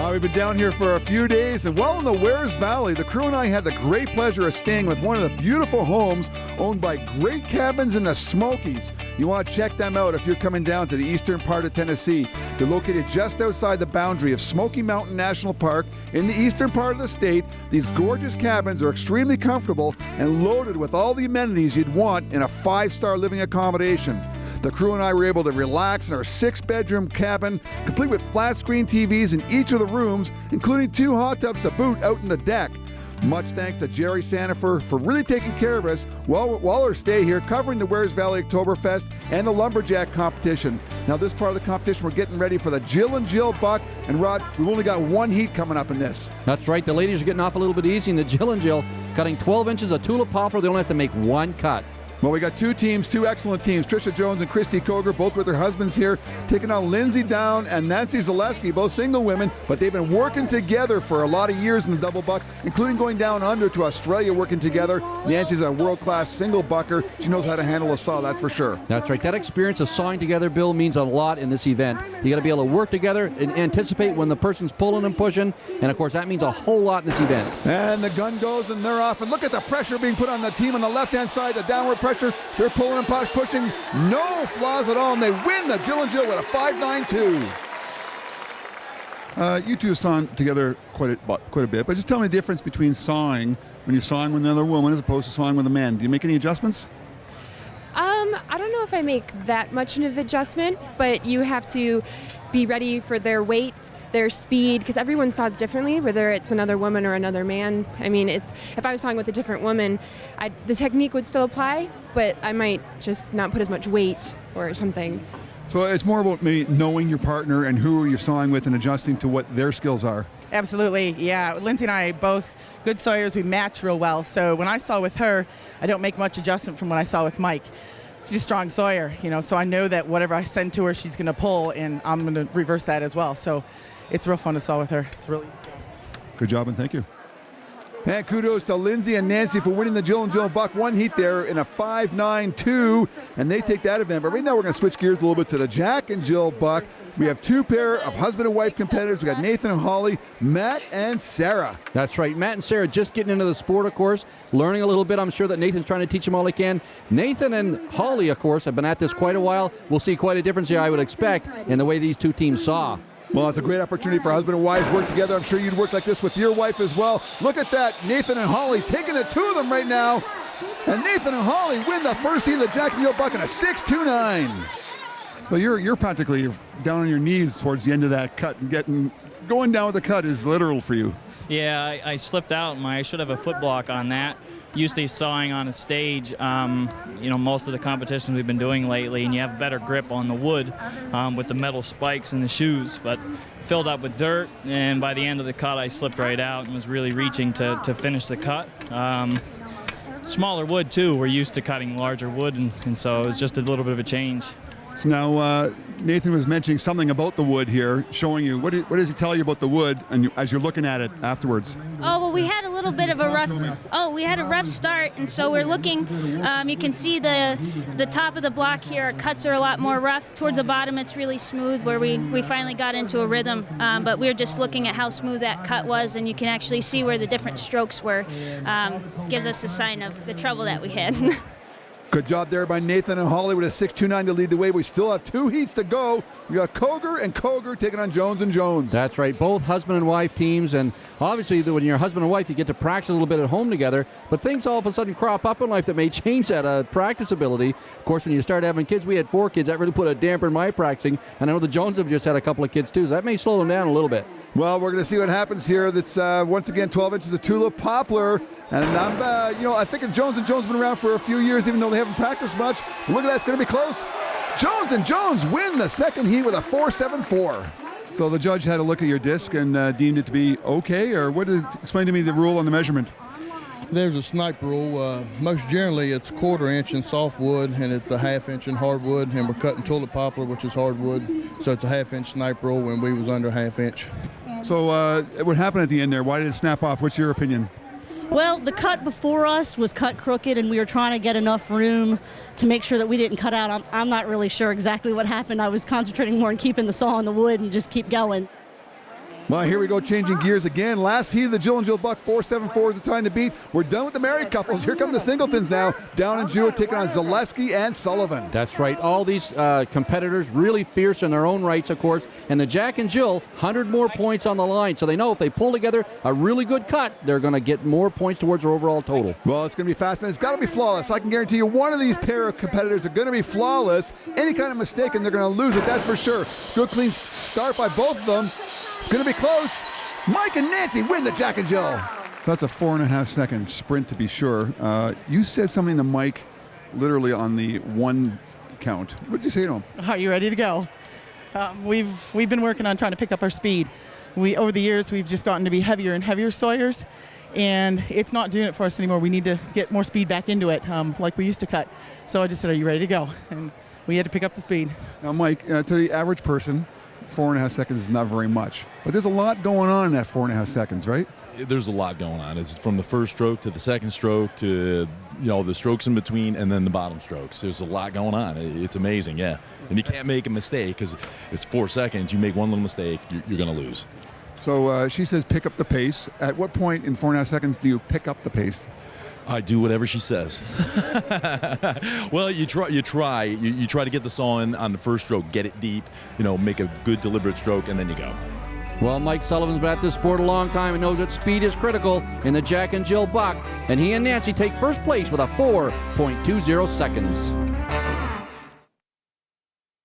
We've been down here for a few days, and well in the Wares Valley, the crew and I had the great pleasure of staying with one of the beautiful homes owned by Great Cabins in the Smokies. You want to check them out if you're coming down to the eastern part of Tennessee. They're located just outside the boundary of Smoky Mountain National Park in the eastern part of the state. These gorgeous cabins are extremely comfortable and loaded with all the amenities you'd want in a 5-star living accommodation. The crew and I were able to relax in our 6-bedroom cabin, complete with flat-screen TVs in each of the rooms, including 2 hot tubs to boot out in the deck. Much thanks to Jerry Sanifer for really taking care of us while our stay here, covering the Wares Valley Oktoberfest and the Lumberjack competition. Now, this part of the competition, we're getting ready for the Jill and Jill buck. And Rod, we've only got one heat coming up in this. That's right. The ladies are getting off a little bit easy in the Jill and Jill, cutting 12 inches of tulip poplar. They only have to make one cut. Well, we got 2 teams, 2 excellent teams. Trisha Jones and Christy Koger, both with their husbands here, taking on Lindsay Down and Nancy Zaleski, both single women, but they've been working together for a lot of years in the double buck, including going down under to Australia working together. Nancy's a world-class single bucker. She knows how to handle a saw, that's for sure. That's right. That experience of sawing together, Bill, means a lot in this event. You got to be able to work together and anticipate when the person's pulling and pushing, and of course that means a whole lot in this event. And the gun goes and they're off, and look at the pressure being put on the team on the left-hand side, the downward pressure. They're pulling and pushing, no flaws at all, and they win the Jill and Jill with a 5.92. You two have sawn together quite a bit, but just tell me the difference between sawing when you're sawing with another woman as opposed to sawing with a man. Do you make any adjustments? I don't know if I make that much of an adjustment, but you have to be ready for their weight, their speed, because everyone saws differently, whether it's another woman or another man. I mean, if I was sawing with a different woman, the technique would still apply, but I might just not put as much weight or something. So it's more about maybe knowing your partner and who you're sawing with and adjusting to what their skills are. Absolutely, yeah. Lindsay and I both good sawyers. We match real well. So when I saw with her, I don't make much adjustment from when I saw with Mike. She's a strong sawyer, so I know that whatever I send to her, she's going to pull, and I'm going to reverse that as well. So it's real fun to saw with her. It's really good job, and thank you. And kudos to Lindsay and Nancy for winning the Jill and Jill buck. One heat there in a 5.92, and they take that event. But right now we're going to switch gears a little bit to the Jack and Jill buck. We have 2 pair of husband and wife competitors. We got Nathan and Holly, Matt and Sarah. That's right. Matt and Sarah just getting into the sport, of course, learning a little bit. I'm sure that Nathan's trying to teach them all he can. Nathan and Holly, of course, have been at this quite a while. We'll see quite a difference here, I would expect, in the way these 2 teams saw. Well, it's a great opportunity for husband and wives to work together. I'm sure you'd work like this with your wife as well. Look at that. Nathan and Holly taking it to them right now. And Nathan and Holly win the first heat of the Jack and Jill buck in a 6.29. So you're practically down on your knees towards the end of that cut, and going down with the cut is literal for you. Yeah, I slipped out. I should have a foot block on that. Usually sawing on a stage, most of the competitions we've been doing lately, and you have better grip on the wood with the metal spikes in the shoes, but filled up with dirt, and by the end of the cut I slipped right out and was really reaching to finish the cut. Smaller wood too, we're used to cutting larger wood, and so it was just a little bit of a change. So now Nathan was mentioning something about the wood here, showing you. What does he tell you about the wood and as you're looking at it afterwards? Oh, well, we had a little bit of a rough start, and so we're looking, you can see the top of the block here, our cuts are a lot more rough. Towards the bottom, it's really smooth, where we finally got into a rhythm, but we were just looking at how smooth that cut was, and you can actually see where the different strokes were. Gives us a sign of the trouble that we had. Good job there by Nathan and Holly with a 6.29 to lead the way. We still have 2 heats to go. We got Koger and Koger taking on Jones and Jones. That's right, both husband and wife teams, and obviously when you're husband and wife, you get to practice a little bit at home together, but things all of a sudden crop up in life that may change that practice ability. Of course, when you start having kids, we had 4 kids, that really put a damper in my practicing, and I know the Jones have just had a couple of kids too, so that may slow them down a little bit. Well, we're going to see what happens here. That's once again 12 inches of tulip poplar. And I think Jones and Jones have been around for a few years, even though they haven't practiced much. Look at that, it's going to be close. Jones and Jones win the second heat with a 4.74. So the judge had a look at your disc and deemed it to be okay, or explain to me the rule on the measurement. There's a snipe rule. Most generally, it's 1/4 inch in softwood, and it's a 1/2 inch in hardwood, and we're cutting tulip poplar, which is hardwood, so it's a 1/2 inch snipe rule when we was under 1/2 inch. So what happened at the end there? Why did it snap off? What's your opinion? Well, the cut before us was cut crooked, and we were trying to get enough room to make sure that we didn't cut out. I'm not really sure exactly what happened. I was concentrating more on keeping the saw on the wood and just keep going. Well, here we go, changing gears again. Last heat of the Jill and Jill Buck, 4.74 is the time to beat. We're done with the married couples. Here come the singletons now. Down and Jewett taking on Zaleski and Sullivan. That's right. All these competitors really fierce in their own rights, of course. And the Jack and Jill, 100 more points on the line. So they know if they pull together a really good cut, they're going to get more points towards their overall total. Well, it's going to be fast, and it's got to be flawless. I can guarantee you one of these pair of competitors are going to be flawless. Any kind of mistake, and they're going to lose it, that's for sure. Good, clean start by both of them. It's going to be close. Mike and Nancy win the Jack and Jill. So that's a 4.5 second sprint to be sure. You said something to Mike literally on the 1 count. What did you say to him? Are you ready to go? We've been working on trying to pick up our speed. Over the years, we've just gotten to be heavier and heavier sawyers, and it's not doing it for us anymore. We need to get more speed back into it, like we used to cut. So I just said, are you ready to go? And we had to pick up the speed. Now, Mike, to the average person, 4.5 seconds is not very much. But there's a lot going on in that 4.5 seconds, right? There's a lot going on. It's from the first stroke to the second stroke to the strokes in between and then the bottom strokes. There's a lot going on. It's amazing, yeah. And you can't make a mistake because it's 4 seconds. You make one little mistake, you're going to lose. So she says pick up the pace. At what point in 4.5 seconds do you pick up the pace? I do whatever she says. Well, you try to get the saw in on the first stroke, get it deep, make a good deliberate stroke, and then you go. Well, Mike Sullivan's been at this sport a long time and knows that speed is critical in the Jack and Jill Buck, and he and Nancy take first place with a 4.20 seconds.